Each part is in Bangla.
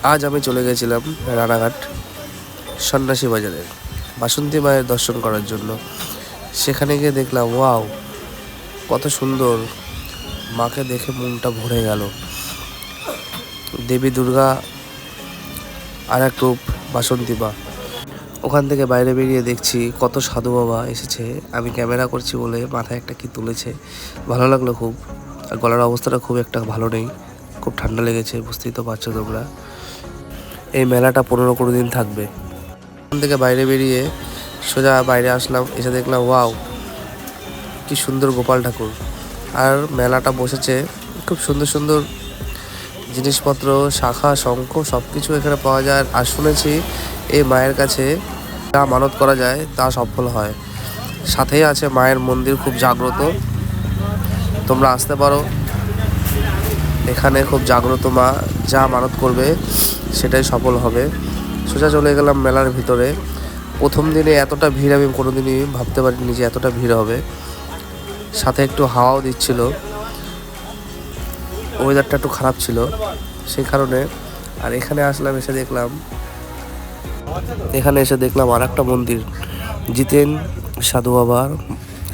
আজ আমি চলে গেছিলাম রানাঘাট সন্ন্যাসী বাজারে বাসন্তী মায়ের দর্শন করার জন্য। সেখানে গিয়ে দেখলাম ওয়াও, কত সুন্দর! মাকে দেখে মনটা ভরে গেল। দেবী দুর্গা আর এক রূপ বাসন্তী মা। ওখান থেকে বাইরে বেরিয়ে দেখছি কত সাধু বাবা এসেছে। আমি ক্যামেরা করছি বলে মাথায় একটা কি তুলেছে, ভালো লাগলো খুব। আর গলার অবস্থাটা খুব একটা ভালো নেই, খুব ঠান্ডা লেগেছে, বুঝতেই তো পারছো তোমরা। এই মেলাটা 15-20 দিন থাকবে। ওখান থেকে বাইরে বেরিয়ে সোজা বাইরে আসলাম, এসে দেখলাম ওয়াও, কি সুন্দর গোপাল ঠাকুর। আর মেলাটা বসেছে, খুব সুন্দর সুন্দর জিনিসপত্র, শাখা শঙ্খ সব কিছু এখানে পাওয়া যায়। আর শুনেছি এই মায়ের কাছে যা মানত করা যায় তা সফল হয়। সাথেই আছে মায়ের মন্দির, খুব জাগ্রত। তোমরা আসতে পারো, এখানে খুব জাগ্রত মা, যা মানত করবে সেটাই সফল হবে। সোজা চলে গেলাম মেলার ভিতরে। প্রথম দিনে এতটা ভিড় আমি কোনোদিনই ভাবতে পারিনি যে এতটা ভিড় হবে। সাথে একটু হাওয়াও দিচ্ছিল, ওয়েদারটা একটু খারাপ ছিল সেই কারণে। আর এখানে আসলাম, এসে দেখলাম আর একটা মন্দির, জিতেন সাধু বাবার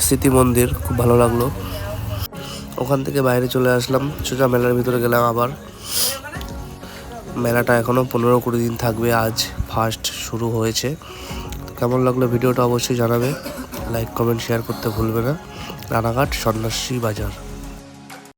স্মৃতি মন্দির, খুব ভালো লাগলো। ওখান থেকে বাইরে চলে আসলাম, সোজা মেলার ভিতরে গেলাম আবার। মেলাটা এখনও 15-20 দিন থাকবে, আজ ফার্স্ট শুরু হয়েছে। কেমন লাগলো ভিডিওটা অবশ্যই জানাবে, লাইক কমেন্ট শেয়ার করতে ভুলবে না। রানাঘাট সন্ন্যাসী বাজার।